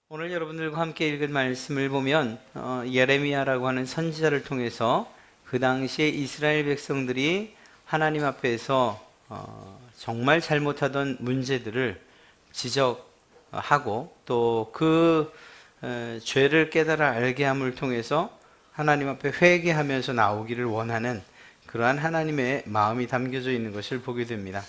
오늘 여러분들과 함께 읽은 말씀을 보면 예레미야라고 하는 선지자를 통해서 그 당시에 이스라엘 백성들이 하나님 앞에서 정말 잘못하던 문제들을 지적하고 또 그 죄를 깨달아 알게 함을 통해서 하나님 앞에 회개하면서 나오기를 원하는 그러한 하나님의 마음이 담겨져 있는 것을 보게 됩니다.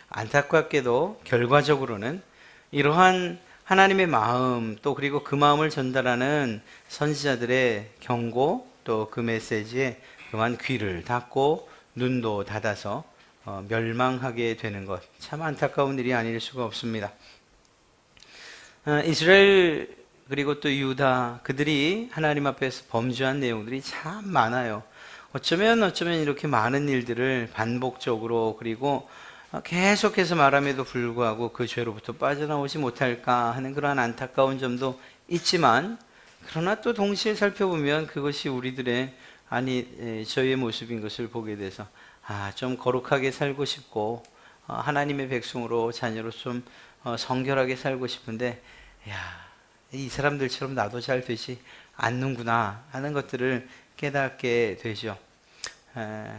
안타깝게도 결과적으로는 이러한 하나님의 마음 또 그리고 그 마음을 전달하는 선지자들의 경고 또 그 메시지에 그만 귀를 닫고 눈도 닫아서 멸망하게 되는 것, 참 안타까운 일이 아닐 수가 없습니다. 이스라엘 그리고 또 유다, 그들이 하나님 앞에서 범죄한 내용들이 참 많아요. 어쩌면 이렇게 많은 일들을 반복적으로 그리고 계속해서 말함에도 불구하고 그 죄로부터 빠져나오지 못할까 하는 그러한 안타까운 점도 있지만, 그러나 또 동시에 살펴보면 그것이 우리들의 저희의 모습인 것을 보게 돼서 좀 거룩하게 살고 싶고 하나님의 백성으로 자녀로 좀 성결하게 살고 싶은데, 이 사람들처럼 나도 잘 되지 않는구나 하는 것들을 깨닫게 되죠.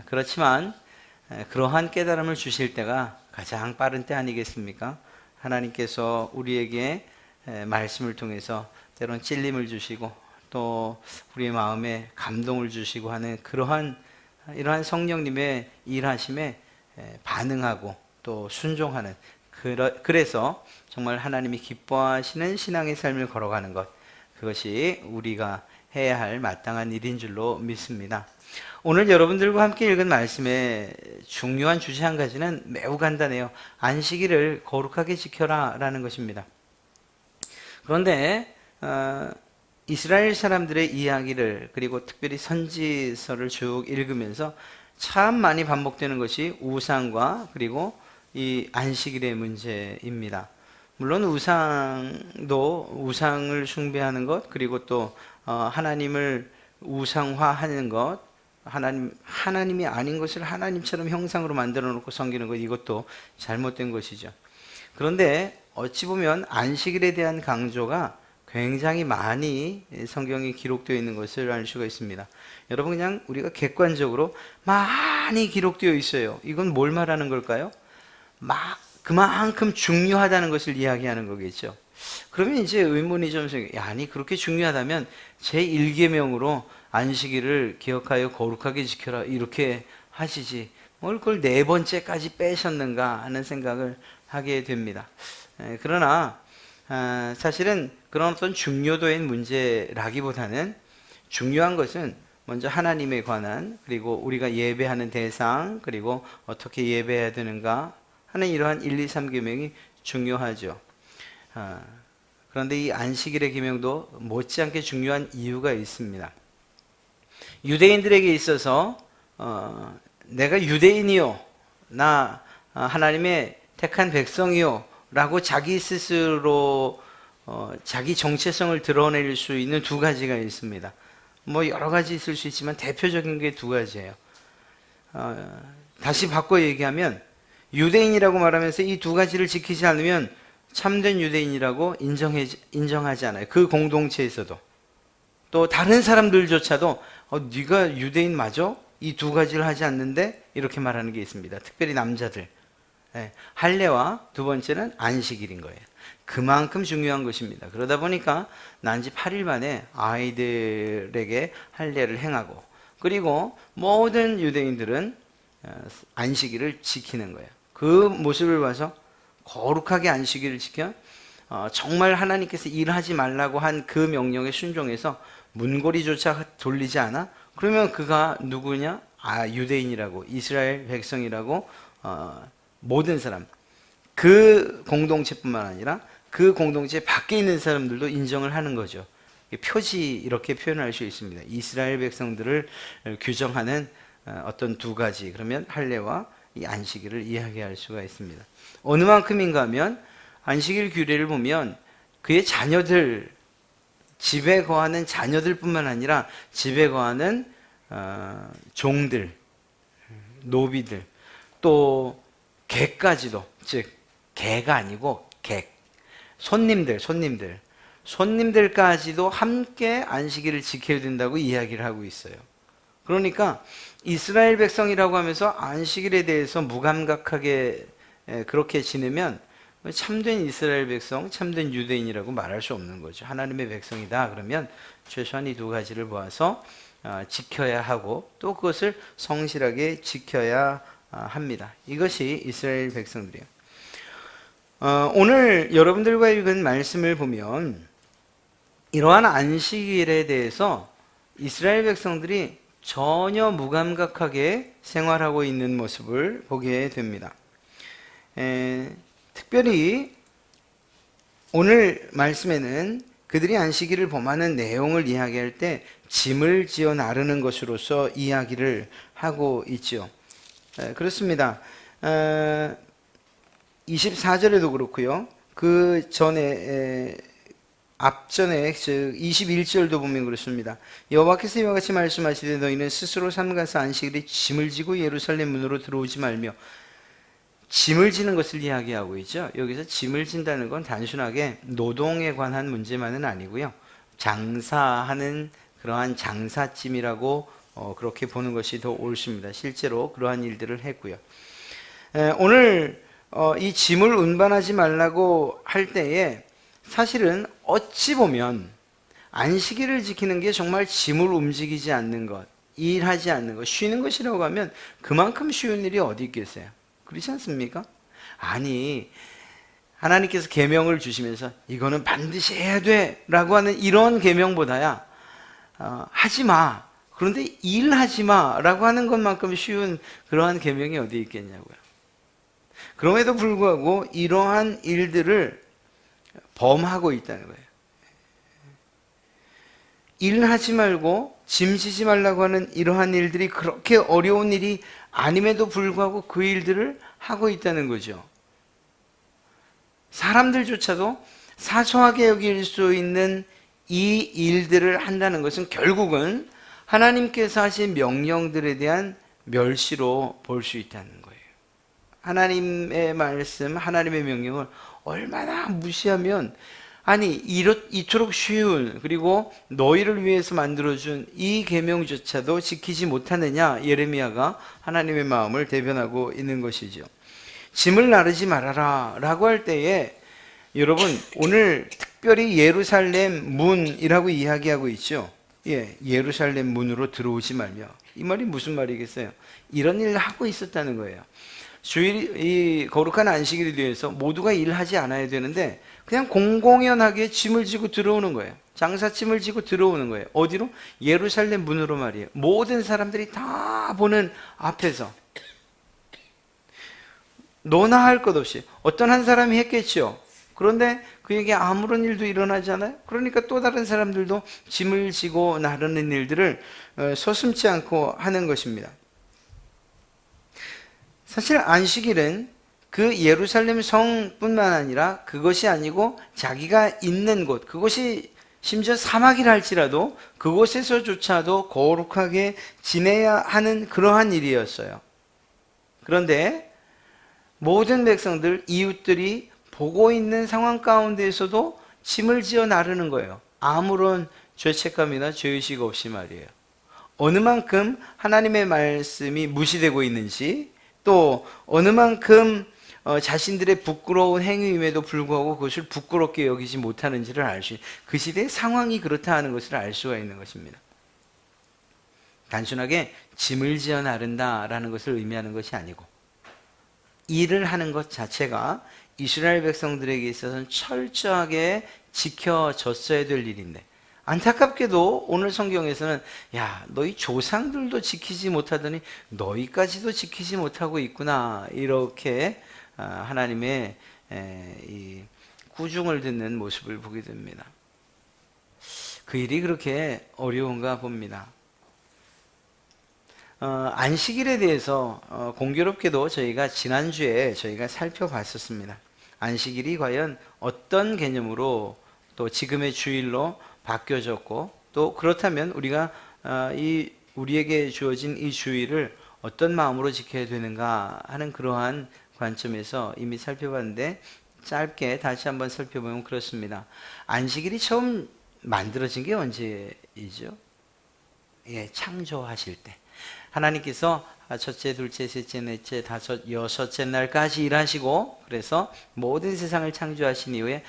그렇지만 그러한 깨달음을 주실 때가 가장 빠른 때 아니겠습니까? 하나님께서 우리에게 말씀을 통해서 때론 찔림을 주시고 또 우리의 마음에 감동을 주시고 하는 이러한 성령님의 일하심에 반응하고 또 순종하는, 그래서 정말 하나님이 기뻐하시는 신앙의 삶을 걸어가는 것, 그것이 우리가 해야 할 마땅한 일인 줄로 믿습니다. 오늘 여러분들과 함께 읽은 말씀의 중요한 주제 한 가지는 매우 간단해요. 안식일을 거룩하게 지켜라 라는 것입니다. 그런데 이스라엘 사람들의 이야기를 그리고 특별히 선지서를 쭉 읽으면서 참 많이 반복되는 것이 우상과 그리고 이 안식일의 문제입니다. 물론 우상을 숭배하는 것, 그리고 또 하나님을 우상화하는 것, 하나님이 아닌 것을 하나님처럼 형상으로 만들어 놓고 섬기는 것, 이것도 잘못된 것이죠. 그런데 어찌 보면 안식일에 대한 강조가 굉장히 많이 성경에 기록되어 있는 것을 알 수가 있습니다. 여러분, 그냥 우리가 객관적으로 많이 기록되어 있어요. 이건 뭘 말하는 걸까요? 그만큼 중요하다는 것을 이야기하는 거겠죠. 그러면 이제 의문이 좀 생겨요. 아니, 그렇게 중요하다면 제1계명으로 안식일을 기억하여 거룩하게 지켜라 이렇게 하시지 뭘 그걸 네 번째까지 빼셨는가 하는 생각을 하게 됩니다. 그러나 사실은 그런 어떤 중요도의 문제라기보다는 중요한 것은 먼저 하나님에 관한, 그리고 우리가 예배하는 대상, 그리고 어떻게 예배해야 되는가 하는 이러한 1, 2, 3계명이 중요하죠. 그런데 이 안식일의 계명도 못지않게 중요한 이유가 있습니다. 유대인들에게 있어서 내가 유대인이요, 나 하나님의 택한 백성이요 라고 자기 스스로 자기 정체성을 드러낼 수 있는 두 가지가 있습니다. 뭐 여러 가지 있을 수 있지만 대표적인 게 두 가지예요. 다시 바꿔 얘기하면 유대인이라고 말하면서 이 두 가지를 지키지 않으면 참된 유대인이라고 인정하지 않아요. 그 공동체에서도. 또 다른 사람들조차도 네가 유대인 맞아? 이 두 가지를 하지 않는데? 이렇게 말하는 게 있습니다. 특별히 남자들. 할례와 두 번째는 안식일인 거예요. 그만큼 중요한 것입니다. 그러다 보니까 난 지 8일 만에 아이들에게 할례를 행하고, 그리고 모든 유대인들은 안식일을 지키는 거예요. 그 모습을 봐서 거룩하게 안식일을 지켜 정말 하나님께서 일하지 말라고 한 그 명령에 순종해서 문고리조차 돌리지 않아? 그러면 그가 누구냐? 유대인이라고, 이스라엘 백성이라고 모든 사람, 그 공동체뿐만 아니라 그 공동체 밖에 있는 사람들도 인정을 하는 거죠. 표지, 이렇게 표현할 수 있습니다. 이스라엘 백성들을 규정하는 어떤 두 가지, 그러면 할례와 이 안식일을 이야기할 수가 있습니다. 어느 만큼인가 하면 안식일 규례를 보면 그의 자녀들, 집에 거하는 자녀들뿐만 아니라 집에 거하는 종들, 노비들, 또 객까지도, 즉 개가 아니고 객, 손님들, 손님들까지도 함께 안식일을 지켜야 된다고 이야기를 하고 있어요. 그러니까 이스라엘 백성이라고 하면서 안식일에 대해서 무감각하게 그렇게 지내면 참된 이스라엘 백성, 참된 유대인이라고 말할 수 없는 거죠. 하나님의 백성이다 그러면 최소한 이 두 가지를 보아서 지켜야 하고 또 그것을 성실하게 지켜야 합니다. 이것이 이스라엘 백성들이에요. 오늘 여러분들과 읽은 말씀을 보면 이러한 안식일에 대해서 이스라엘 백성들이 전혀 무감각하게 생활하고 있는 모습을 보게 됩니다. 특별히 오늘 말씀에는 그들이 안식일을 범하는 내용을 이야기할 때 짐을 지어 나르는 것으로서 이야기를 하고 있죠. 그렇습니다. 24절에도 그렇고요. 그 전에 앞전에 즉 21절도 보면 그렇습니다. 여호와께서 이와 같이 말씀하시되 너희는 스스로 삼가서 안식일에 짐을 지고 예루살렘 문으로 들어오지 말며 짐을 지는 것을 이야기하고 있죠. 여기서 짐을 진다는 건 단순하게 노동에 관한 문제만은 아니고요. 장사하는 그러한 장사짐이라고 그렇게 보는 것이 더 옳습니다. 실제로 그러한 일들을 했고요. 오늘 이 짐을 운반하지 말라고 할 때에 사실은 어찌 보면 안식일을 지키는 게 정말 짐을 움직이지 않는 것, 일하지 않는 것, 쉬는 것이라고 하면 그만큼 쉬운 일이 어디 있겠어요? 그렇지 않습니까? 아니, 하나님께서 계명을 주시면서 이거는 반드시 해야 돼 라고 하는 이런 계명보다야 하지 마, 그런데 일하지 마 라고 하는 것만큼 쉬운 그러한 계명이 어디 있겠냐고요. 그럼에도 불구하고 이러한 일들을 범하고 있다는 거예요. 일하지 말고 짐 지지 말라고 하는 이러한 일들이 그렇게 어려운 일이 아님에도 불구하고 그 일들을 하고 있다는 거죠. 사람들조차도 사소하게 여길 수 있는 이 일들을 한다는 것은 결국은 하나님께서 하신 명령들에 대한 멸시로 볼 수 있다는 거예요. 하나님의 말씀, 하나님의 명령을 얼마나 무시하면, 아니 이토록 쉬운 그리고 너희를 위해서 만들어준 이 계명조차도 지키지 못하느냐, 예레미야가 하나님의 마음을 대변하고 있는 것이죠. 짐을 나르지 말아라 라고 할 때에 여러분 오늘 특별히 예루살렘 문이라고 이야기하고 있죠. 예루살렘 문으로 들어오지 말며, 이 말이 무슨 말이겠어요? 이런 일을 하고 있었다는 거예요. 주일, 이 거룩한 안식일에 대해서 모두가 일하지 않아야 되는데 그냥 공공연하게 짐을 지고 들어오는 거예요. 장사짐을 지고 들어오는 거예요. 어디로? 예루살렘 문으로 말이에요. 모든 사람들이 다 보는 앞에서 너나 할 것 없이 어떤 한 사람이 했겠죠. 그런데 그에게 아무런 일도 일어나지 않아요. 그러니까 또 다른 사람들도 짐을 지고 나르는 일들을 서슴지 않고 하는 것입니다. 사실 안식일은 그 예루살렘 성뿐만 아니라 그것이 아니고 자기가 있는 곳, 그것이 심지어 사막이라 할지라도 그곳에서조차도 거룩하게 지내야 하는 그러한 일이었어요. 그런데 모든 백성들, 이웃들이 보고 있는 상황 가운데에서도 짐을 지어 나르는 거예요. 아무런 죄책감이나 죄의식 없이 말이에요. 어느 만큼 하나님의 말씀이 무시되고 있는지, 또 어느 만큼 자신들의 부끄러운 행위임에도 불구하고 그것을 부끄럽게 여기지 못하는지를 알 수 있는, 그 시대의 상황이 그렇다 하는 것을 알 수가 있는 것입니다. 단순하게 짐을 지어 나른다라는 것을 의미하는 것이 아니고 일을 하는 것 자체가 이스라엘 백성들에게 있어서는 철저하게 지켜졌어야 될 일인데, 안타깝게도 오늘 성경에서는 야, 너희 조상들도 지키지 못하더니 너희까지도 지키지 못하고 있구나, 이렇게 하나님의 이 꾸중을 듣는 모습을 보게 됩니다. 그 일이 그렇게 어려운가 봅니다. 안식일에 대해서 공교롭게도 저희가 지난주에 저희가 살펴봤었습니다. 안식일이 과연 어떤 개념으로 또 지금의 주일로 바뀌어졌고, 또 그렇다면 우리가 우리에게 주어진 이 주일을 어떤 마음으로 지켜야 되는가 하는 그러한 관점에서 이미 살펴봤는데, 짧게 다시 한번 살펴보면 그렇습니다. 안식일이 처음 만들어진 게 언제이죠? 예, 창조하실 때. 하나님께서 첫째, 둘째, 셋째, 넷째, 다섯, 여섯째 날까지 일하시고, 그래서 모든 세상을 창조하신 이후에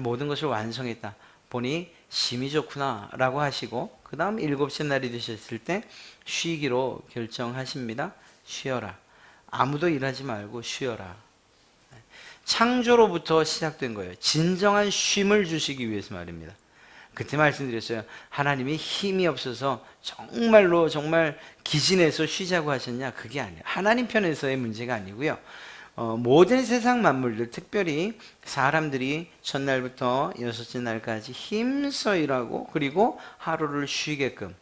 모든 것을 완성했다 보니 심히 좋구나 라고 하시고, 그 다음 일곱째 날이 되셨을 때 쉬기로 결정하십니다. 쉬어라. 아무도 일하지 말고 쉬어라. 창조로부터 시작된 거예요. 진정한 쉼을 주시기 위해서 말입니다. 그때 말씀드렸어요. 하나님이 힘이 없어서 정말로 정말 기진해서 쉬자고 하셨냐? 그게 아니에요. 하나님 편에서의 문제가 아니고요. 모든 세상 만물들, 특별히 사람들이 첫날부터 여섯째 날까지 힘써 일하고, 그리고 하루를 쉬게끔,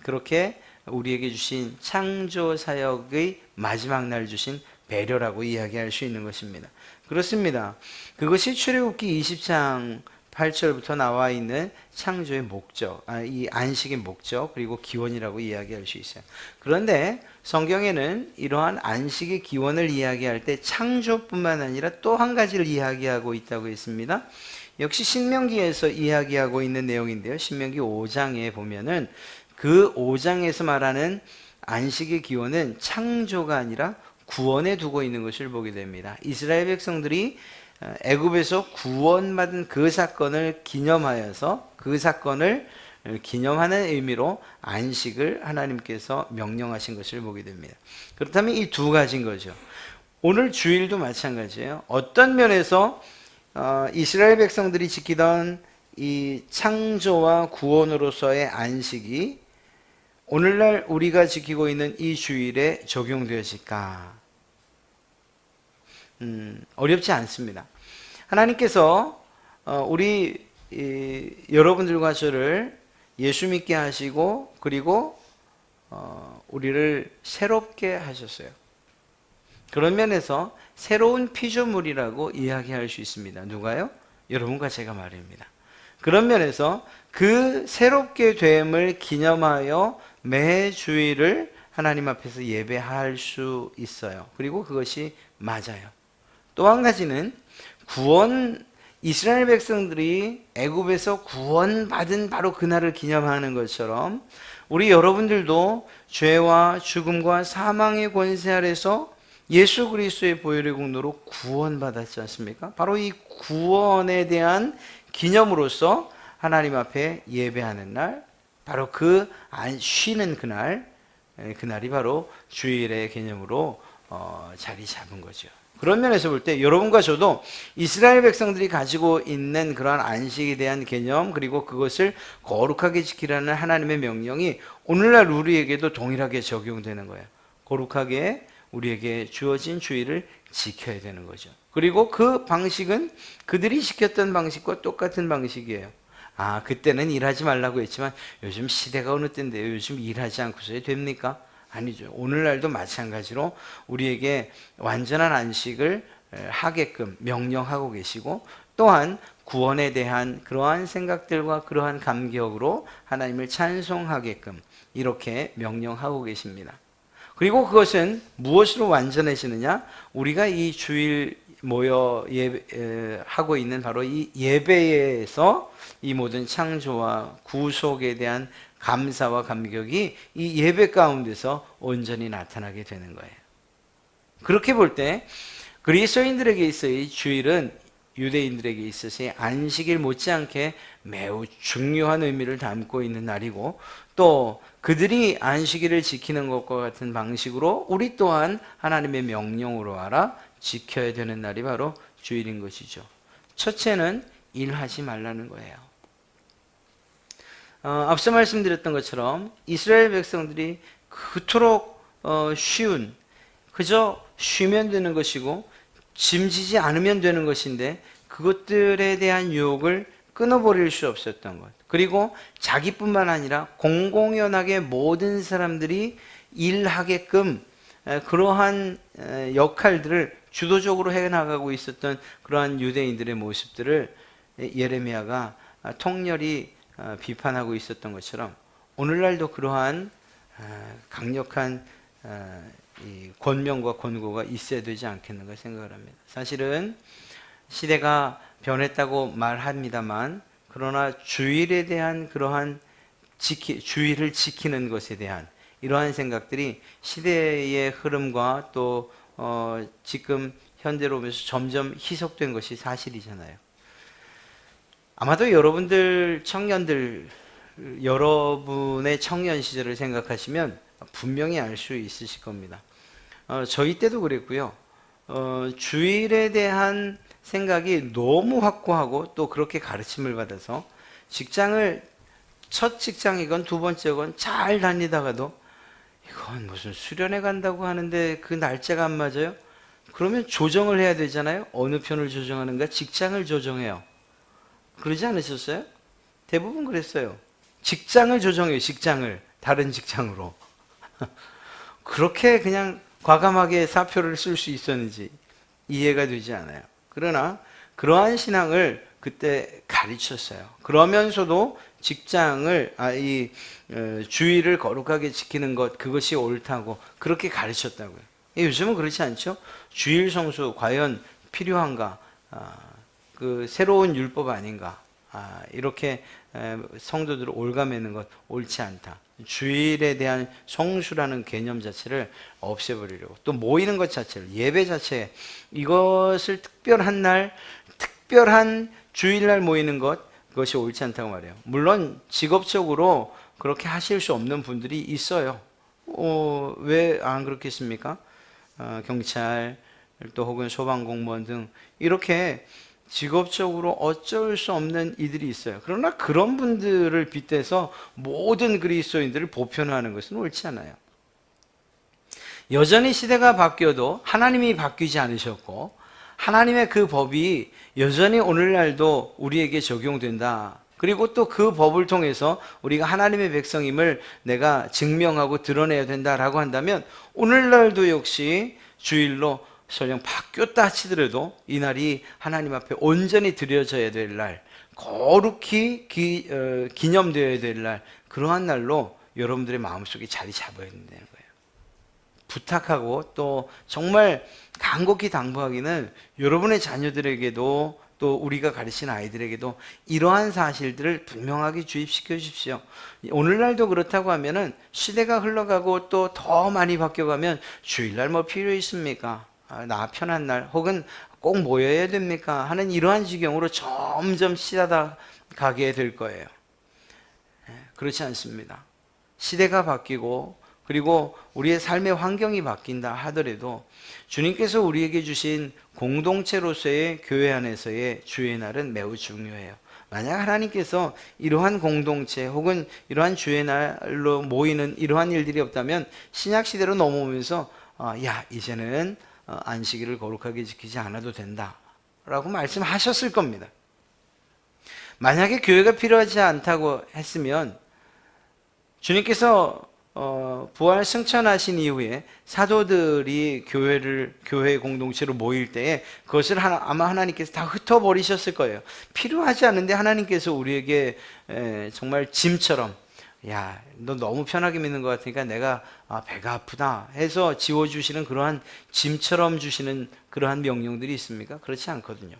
그렇게 우리에게 주신 창조 사역의 마지막 날 주신 배려라고 이야기할 수 있는 것입니다. 그렇습니다. 그것이 출애굽기 20장 8절부터 나와 있는 창조의 목적, 이 안식의 목적, 그리고 기원이라고 이야기할 수 있어요. 그런데 성경에는 이러한 안식의 기원을 이야기할 때 창조뿐만 아니라 또 한 가지를 이야기하고 있다고 했습니다. 역시 신명기에서 이야기하고 있는 내용인데요. 신명기 5장에 보면은 그 5장에서 말하는 안식의 기원은 창조가 아니라 구원에 두고 있는 것을 보게 됩니다. 이스라엘 백성들이 애굽에서 구원받은 그 사건을 기념하여서, 그 사건을 기념하는 의미로 안식을 하나님께서 명령하신 것을 보게 됩니다. 그렇다면 이 두 가지인 거죠. 오늘 주일도 마찬가지예요. 어떤 면에서 이스라엘 백성들이 지키던 이 창조와 구원으로서의 안식이 오늘날 우리가 지키고 있는 이 주일에 적용되어질까? 어렵지 않습니다. 하나님께서 우리 여러분들과 저를 예수 믿게 하시고, 그리고 우리를 새롭게 하셨어요. 그런 면에서 새로운 피조물이라고 이야기할 수 있습니다. 누가요? 여러분과 제가 말입니다. 그런 면에서 그 새롭게 됨을 기념하여 매 주일을 하나님 앞에서 예배할 수 있어요. 그리고 그것이 맞아요. 또 한 가지는 이스라엘 백성들이 애굽에서 구원받은 바로 그날을 기념하는 것처럼 우리 여러분들도 죄와 죽음과 사망의 권세 아래서 예수 그리스도의 보혈의 공로로 구원받았지 않습니까? 바로 이 구원에 대한 기념으로서 하나님 앞에 예배하는 날, 바로 그 쉬는 그날이 바로 주일의 개념으로 자리 잡은 거죠. 그런 면에서 볼 때 여러분과 저도 이스라엘 백성들이 가지고 있는 그러한 안식에 대한 개념, 그리고 그것을 거룩하게 지키라는 하나님의 명령이 오늘날 우리에게도 동일하게 적용되는 거예요. 거룩하게 우리에게 주어진 주일을 지켜야 되는 거죠. 그리고 그 방식은 그들이 지켰던 방식과 똑같은 방식이에요. 그때는 일하지 말라고 했지만 요즘 시대가 어느 때인데요. 요즘 일하지 않고서 됩니까? 아니죠. 오늘날도 마찬가지로 우리에게 완전한 안식을 하게끔 명령하고 계시고, 또한 구원에 대한 그러한 생각들과 그러한 감격으로 하나님을 찬송하게끔 이렇게 명령하고 계십니다. 그리고 그것은 무엇으로 완전해지느냐? 우리가 이 주일 모여 하고 있는 바로 이 예배에서 이 모든 창조와 구속에 대한 감사와 감격이 이 예배 가운데서 온전히 나타나게 되는 거예요. 그렇게 볼 때 그리스도인들에게 있어의 주일은 유대인들에게 있어서의 안식일 못지않게 매우 중요한 의미를 담고 있는 날이고, 또 그들이 안식일을 지키는 것과 같은 방식으로 우리 또한 하나님의 명령으로 알아 지켜야 되는 날이 바로 주일인 것이죠. 첫째는 일하지 말라는 거예요. 앞서 말씀드렸던 것처럼 이스라엘 백성들이 그토록 그저 쉬면 되는 것이고 짐지지 않으면 되는 것인데 그것들에 대한 유혹을 끊어버릴 수 없었던 것, 그리고 자기뿐만 아니라 공공연하게 모든 사람들이 일하게끔 그러한 역할들을 주도적으로 해나가고 있었던 그러한 유대인들의 모습들을 예레미야가 통렬히 비판하고 있었던 것처럼 오늘날도 그러한 강력한 이 권명과 권고가 있어야 되지 않겠는가 생각을 합니다. 사실은 시대가 변했다고 말합니다만, 그러나 주일에 대한 그러한 주일을 지키는 것에 대한 이러한 생각들이 시대의 흐름과 또 지금 현대로 오면서 점점 희석된 것이 사실이잖아요. 아마도 여러분들 청년들, 여러분의 청년 시절을 생각하시면 분명히 알 수 있으실 겁니다. 저희 때도 그랬고요. 주일에 대한 생각이 너무 확고하고 또 그렇게 가르침을 받아서 직장을 첫 직장이건 두 번째건 잘 다니다가도 이건 무슨 수련회 간다고 하는데 그 날짜가 안 맞아요? 그러면 조정을 해야 되잖아요. 어느 편을 조정하는가? 직장을 조정해요. 그러지 않으셨어요? 대부분 그랬어요. 직장을 조정해요. 직장을 다른 직장으로. 그렇게 그냥 과감하게 사표를 쓸 수 있었는지 이해가 되지 않아요. 그러나 그러한 신앙을 그때 가르쳤어요. 그러면서도 직장을 주의를 거룩하게 지키는 것, 그것이 옳다고 그렇게 가르쳤다고요. 요즘은 그렇지 않죠? 주일 성수 과연 필요한가? 그 새로운 율법 아닌가? 이렇게 성도들을 올가매는 것 옳지 않다. 주일에 대한 성수라는 개념 자체를 없애버리려고, 또 모이는 것 자체를, 예배 자체, 이것을 특별한 날, 특별한 주일날 모이는 것, 그것이 옳지 않다고 말해요. 물론 직업적으로 그렇게 하실 수 없는 분들이 있어요. 왜 안 그렇겠습니까? 경찰, 또 혹은 소방공무원 등 이렇게 직업적으로 어쩔 수 없는 이들이 있어요. 그러나 그런 분들을 빗대서 모든 그리스도인들을 보편화하는 것은 옳지 않아요. 여전히 시대가 바뀌어도 하나님이 바뀌지 않으셨고, 하나님의 그 법이 여전히 오늘날도 우리에게 적용된다. 그리고 또 그 법을 통해서 우리가 하나님의 백성임을 내가 증명하고 드러내야 된다라고 한다면, 오늘날도 역시 주일로 설령 바뀌었다 치더라도 이 날이 하나님 앞에 온전히 드려져야 될 날, 거룩히 기념되어야 될 날, 그러한 날로 여러분들의 마음속에 자리 잡아야 된다는 거예요. 부탁하고 또 정말 간곡히 당부하기는, 여러분의 자녀들에게도 또 우리가 가르치는 아이들에게도 이러한 사실들을 분명하게 주입시켜 주십시오. 오늘날도 그렇다고 하면은 시대가 흘러가고 또 더 많이 바뀌어가면 주일날 뭐 필요 있습니까? 나 편한 날 혹은 꼭 모여야 됩니까? 하는 이러한 지경으로 점점 시다다 가게 될 거예요. 그렇지 않습니다. 시대가 바뀌고 그리고 우리의 삶의 환경이 바뀐다 하더라도 주님께서 우리에게 주신 공동체로서의 교회 안에서의 주의 날은 매우 중요해요. 만약 하나님께서 이러한 공동체 혹은 이러한 주의 날로 모이는 이러한 일들이 없다면 신약 시대로 넘어오면서 이제는 안식일을 거룩하게 지키지 않아도 된다 라고 말씀하셨을 겁니다. 만약에 교회가 필요하지 않다고 했으면 주님께서 부활 승천하신 이후에 사도들이 교회 공동체로 모일 때에 그것을 아마 하나님께서 다 흩어버리셨을 거예요. 필요하지 않은데 하나님께서 우리에게 정말 짐처럼, 야, 너 너무 편하게 믿는 것 같으니까 내가 배가 아프다 해서 지워주시는 그러한 짐처럼 주시는 그러한 명령들이 있습니까? 그렇지 않거든요.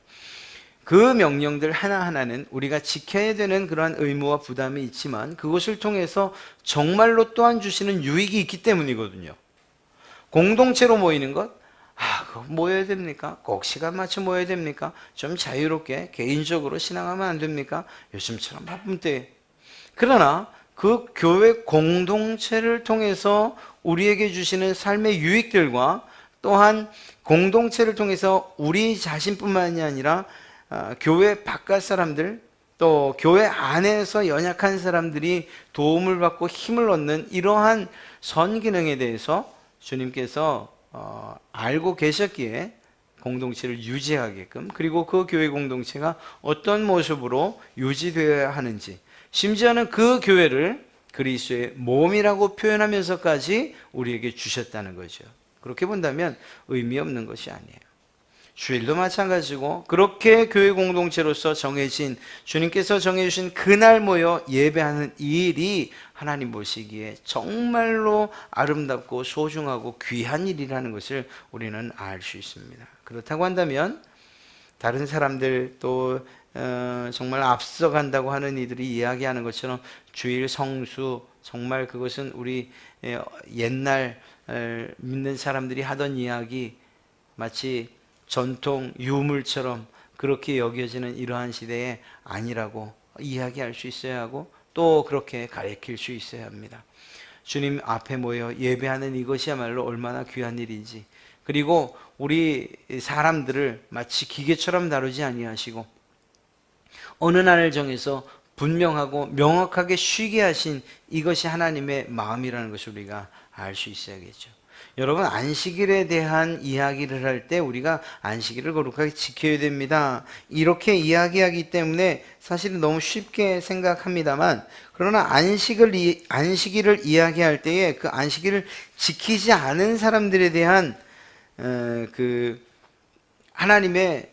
그 명령들 하나하나는 우리가 지켜야 되는 그러한 의무와 부담이 있지만 그것을 통해서 정말로 또한 주시는 유익이 있기 때문이거든요. 공동체로 모이는 것, 그거 모여야 됩니까? 꼭 시간 맞춰 모여야 됩니까? 좀 자유롭게 개인적으로 신앙하면 안 됩니까? 요즘처럼 바쁜 때. 그러나 그 교회 공동체를 통해서 우리에게 주시는 삶의 유익들과 또한 공동체를 통해서 우리 자신뿐만이 아니라 교회 바깥 사람들, 또 교회 안에서 연약한 사람들이 도움을 받고 힘을 얻는 이러한 선기능에 대해서 주님께서 알고 계셨기에 공동체를 유지하게끔, 그리고 그 교회 공동체가 어떤 모습으로 유지되어야 하는지, 심지어는 그 교회를 그리스도의 몸이라고 표현하면서까지 우리에게 주셨다는 거죠. 그렇게 본다면 의미 없는 것이 아니에요. 주일도 마찬가지고, 그렇게 교회 공동체로서 정해진, 주님께서 정해주신 그날 모여 예배하는 이 일이 하나님 보시기에 정말로 아름답고 소중하고 귀한 일이라는 것을 우리는 알 수 있습니다. 그렇다고 한다면 다른 사람들 또 정말 앞서간다고 하는 이들이 이야기하는 것처럼 주일 성수, 정말 그것은 우리 옛날 믿는 사람들이 하던 이야기, 마치 전통 유물처럼 그렇게 여겨지는 이러한 시대에 아니라고 이야기할 수 있어야 하고, 또 그렇게 가르칠 수 있어야 합니다. 주님 앞에 모여 예배하는 이것이야말로 얼마나 귀한 일인지, 그리고 우리 사람들을 마치 기계처럼 다루지 아니하시고 어느 날을 정해서 분명하고 명확하게 쉬게 하신 이것이 하나님의 마음이라는 것을 우리가 알 수 있어야겠죠. 여러분, 안식일에 대한 이야기를 할 때 우리가 안식일을 거룩하게 지켜야 됩니다, 이렇게 이야기하기 때문에 사실은 너무 쉽게 생각합니다만, 그러나 안식일을 이야기할 때에 그 안식일을 지키지 않은 사람들에 대한 그 하나님의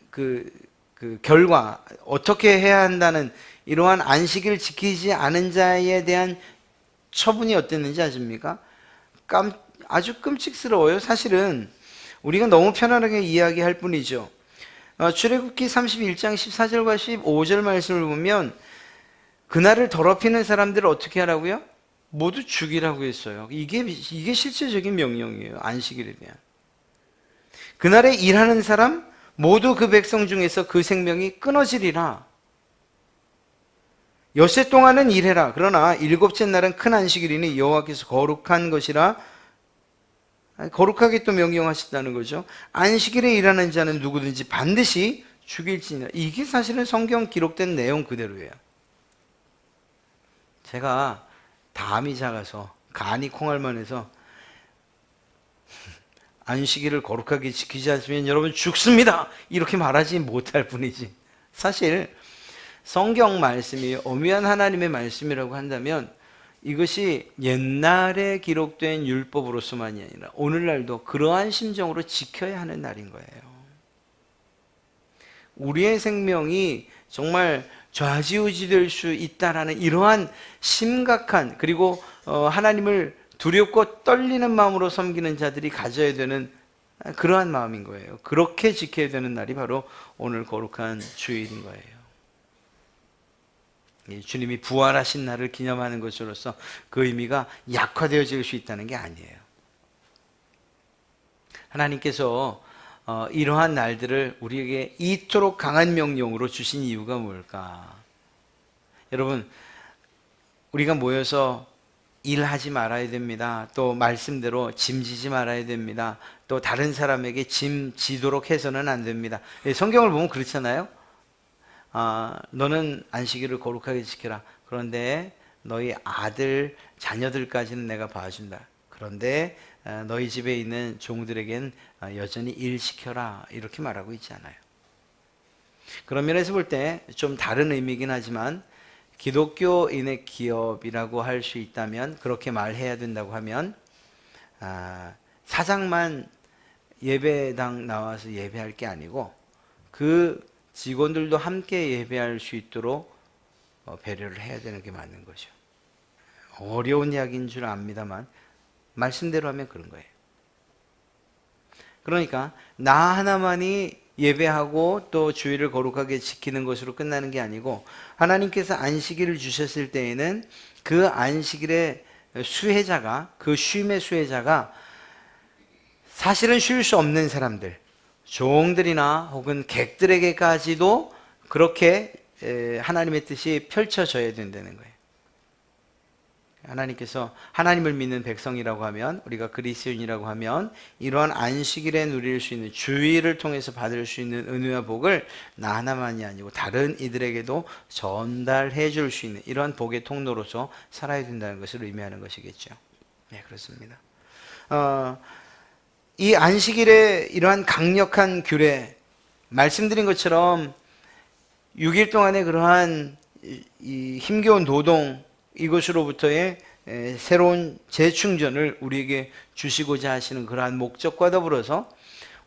그 결과, 어떻게 해야 한다는, 이러한 안식일을 지키지 않은 자에 대한 처분이 어땠는지 아십니까? 아주 끔찍스러워요. 사실은 우리가 너무 편안하게 이야기할 뿐이죠. 출애굽기 31장 14절과 15절 말씀을 보면 그날을 더럽히는 사람들을 어떻게 하라고요? 모두 죽이라고 했어요. 이게 실제적인 명령이에요. 안식일에 대한. 그날에 일하는 사람 모두 그 백성 중에서 그 생명이 끊어지리라. 엿새 동안은 일해라. 그러나 일곱째 날은 큰 안식일이니 여호와께서 거룩한 것이라. 거룩하게 또 명령하셨다는 거죠. 안식일에 일하는 자는 누구든지 반드시 죽일지니라. 이게 사실은 성경 기록된 내용 그대로예요. 제가 담이 작아서 간이 콩알만해서 안식일을 거룩하게 지키지 않으면 여러분 죽습니다, 이렇게 말하지 못할 뿐이지, 사실 성경 말씀이 엄연한 하나님의 말씀이라고 한다면 이것이 옛날에 기록된 율법으로서만이 아니라 오늘날도 그러한 심정으로 지켜야 하는 날인 거예요. 우리의 생명이 정말 좌지우지 될 수 있다라는 이러한 심각한, 그리고 하나님을 두렵고 떨리는 마음으로 섬기는 자들이 가져야 되는 그러한 마음인 거예요. 그렇게 지켜야 되는 날이 바로 오늘 거룩한 주일인 거예요. 주님이 부활하신 날을 기념하는 것으로서 그 의미가 약화되어질 수 있다는 게 아니에요. 하나님께서 이러한 날들을 우리에게 이토록 강한 명령으로 주신 이유가 뭘까? 여러분, 우리가 모여서 일하지 말아야 됩니다, 또 말씀대로 짐지지 말아야 됩니다, 또 다른 사람에게 짐 지도록 해서는 안 됩니다. 성경을 보면 그렇잖아요. 너는 안식일을 거룩하게 지켜라. 그런데 너희 아들, 자녀들까지는 내가 봐준다. 그런데 너희 집에 있는 종들에겐 여전히 일시켜라, 이렇게 말하고 있지 않아요. 그런 면에서 볼 때 좀 다른 의미이긴 하지만, 기독교인의 기업이라고 할 수 있다면, 그렇게 말해야 된다고 하면, 사장만 예배당 나와서 예배할 게 아니고 그 직원들도 함께 예배할 수 있도록 배려를 해야 되는 게 맞는 거죠. 어려운 이야기인 줄 압니다만 말씀대로 하면 그런 거예요. 그러니까 나 하나만이 예배하고 또 주일을 거룩하게 지키는 것으로 끝나는 게 아니고, 하나님께서 안식일을 주셨을 때에는 그 안식일의 수혜자가, 그 쉼의 수혜자가 사실은 쉴 수 없는 사람들, 종들이나 혹은 객들에게까지도 그렇게 하나님의 뜻이 펼쳐져야 된다는 거예요. 하나님께서 하나님을 믿는 백성이라고 하면, 우리가 그리스도인이라고 하면 이러한 안식일에 누릴 수 있는, 주일을 통해서 받을 수 있는 은혜와 복을 나 하나만이 아니고 다른 이들에게도 전달해 줄 수 있는 이러한 복의 통로로서 살아야 된다는 것을 의미하는 것이겠죠. 네, 그렇습니다. 이 안식일의 이러한 강력한 규례, 말씀드린 것처럼 6일 동안의 그러한 이 힘겨운 노동, 이것으로부터의 새로운 재충전을 우리에게 주시고자 하시는 그러한 목적과 더불어서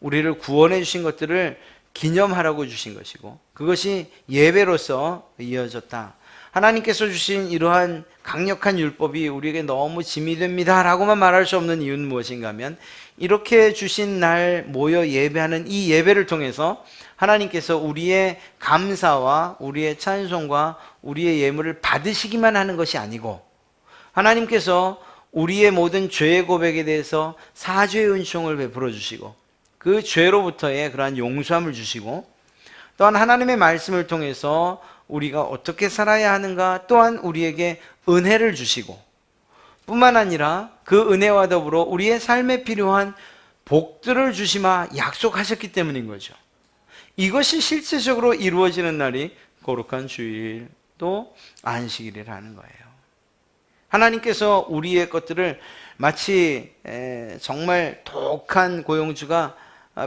우리를 구원해 주신 것들을 기념하라고 주신 것이고, 그것이 예배로서 이어졌다. 하나님께서 주신 이러한 강력한 율법이 우리에게 너무 짐이 됩니다 라고만 말할 수 없는 이유는 무엇인가 하면, 이렇게 주신 날 모여 예배하는 이 예배를 통해서 하나님께서 우리의 감사와 우리의 찬송과 우리의 예물을 받으시기만 하는 것이 아니고, 하나님께서 우리의 모든 죄의 고백에 대해서 사죄의 은총을 베풀어 주시고, 그 죄로부터의 그러한 용서함을 주시고, 또한 하나님의 말씀을 통해서 우리가 어떻게 살아야 하는가 또한 우리에게 은혜를 주시고, 뿐만 아니라 그 은혜와 더불어 우리의 삶에 필요한 복들을 주시마 약속하셨기 때문인 거죠. 이것이 실제적으로 이루어지는 날이 거룩한 주일, 또 안식일이라는 거예요. 하나님께서 우리의 것들을 마치 정말 독한 고용주가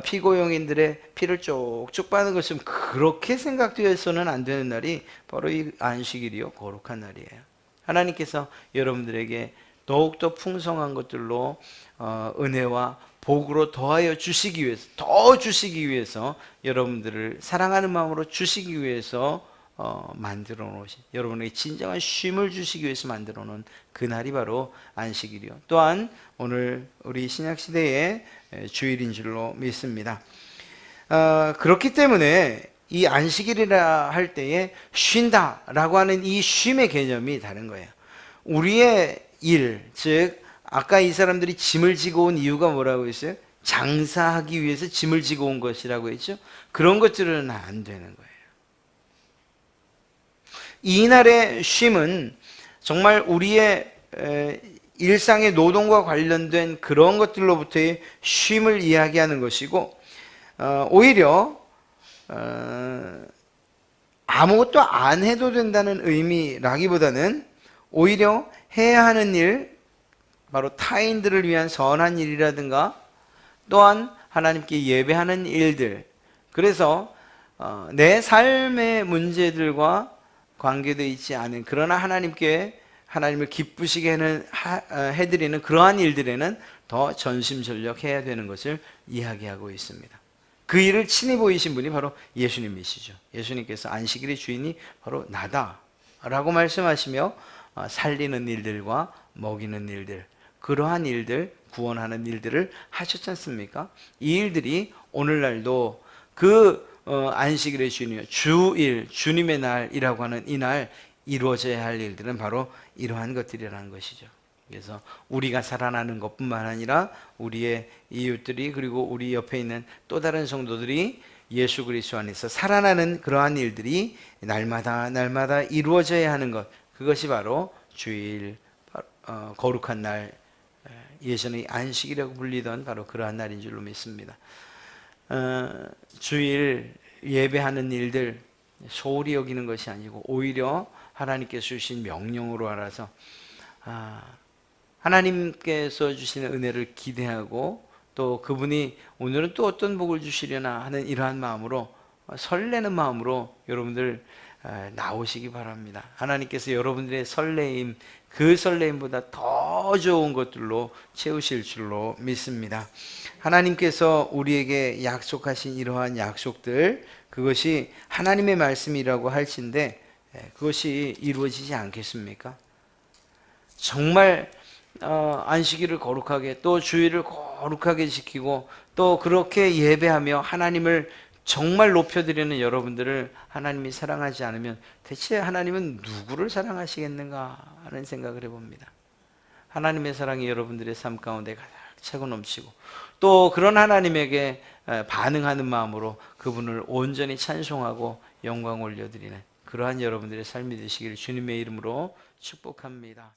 피고용인들의 피를 쪽쪽 빠는 것처럼 그렇게 생각되어서는 안 되는 날이 바로 이 안식일이요, 거룩한 날이에요. 하나님께서 여러분들에게 더욱더 풍성한 것들로 은혜와 복으로 더하여 주시기 위해서, 더 주시기 위해서, 여러분들을 사랑하는 마음으로 주시기 위해서 만들어 놓으신, 여러분에게 진정한 쉼을 주시기 위해서 만들어 놓은 그 날이 바로 안식일이요, 또한 오늘 우리 신약시대의 주일인 줄로 믿습니다. 그렇기 때문에 이 안식일이라 할 때에 쉰다라고 하는 이 쉼의 개념이 다른 거예요. 우리의 일, 즉 아까 이 사람들이 짐을 지고 온 이유가 뭐라고 했어요? 장사하기 위해서 짐을 지고 온 것이라고 했죠. 그런 것들은 안 되는 거예요. 이날의 쉼은 정말 우리의 일상의 노동과 관련된 그런 것들로부터의 쉼을 이야기하는 것이고, 오히려 아무것도 안 해도 된다는 의미라기보다는 오히려 해야 하는 일, 바로 타인들을 위한 선한 일이라든가 또한 하나님께 예배하는 일들, 그래서 내 삶의 문제들과 관계되어 있지 않은, 그러나 하나님을 기쁘시게 해드리는 그러한 일들에는 더 전심전력해야 되는 것을 이야기하고 있습니다. 그 일을 친히 보이신 분이 바로 예수님이시죠. 예수님께서 안식일의 주인이 바로 나다 라고 말씀하시며 살리는 일들과 먹이는 일들, 그러한 일들, 구원하는 일들을 하셨지 않습니까? 이 일들이 오늘날도 그 안식일의 주인이요, 주일, 주님의 날이라고 하는 이 날 이루어져야 할 일들은 바로 이러한 것들이라는 것이죠. 그래서 우리가 살아나는 것뿐만 아니라 우리의 이웃들이, 그리고 우리 옆에 있는 또 다른 성도들이 예수 그리스도 안에서 살아나는 그러한 일들이 날마다 이루어져야 하는 것, 그것이 바로 주일, 거룩한 날, 예전에 안식이라고 불리던 바로 그러한 날인 줄로 믿습니다. 주일 예배하는 일들 소홀히 여기는 것이 아니고 오히려 하나님께서 주신 명령으로 알아서 하나님께서 주시는 은혜를 기대하고, 또 그분이 오늘은 또 어떤 복을 주시려나 하는 이러한 마음으로, 설레는 마음으로 여러분들 나오시기 바랍니다. 하나님께서 여러분들의 설레임, 그 설레임보다 더 좋은 것들로 채우실 줄로 믿습니다. 하나님께서 우리에게 약속하신 이러한 약속들, 그것이 하나님의 말씀이라고 할진데 그것이 이루어지지 않겠습니까? 정말 안식일을 거룩하게, 또 주일을 거룩하게 지키고, 또 그렇게 예배하며 하나님을 정말 높여드리는 여러분들을 하나님이 사랑하지 않으면 대체 하나님은 누구를 사랑하시겠는가 하는 생각을 해봅니다. 하나님의 사랑이 여러분들의 삶 가운데 가득 차고 넘치고, 또 그런 하나님에게 반응하는 마음으로 그분을 온전히 찬송하고 영광 올려드리는 그러한 여러분들의 삶이 되시기를 주님의 이름으로 축복합니다.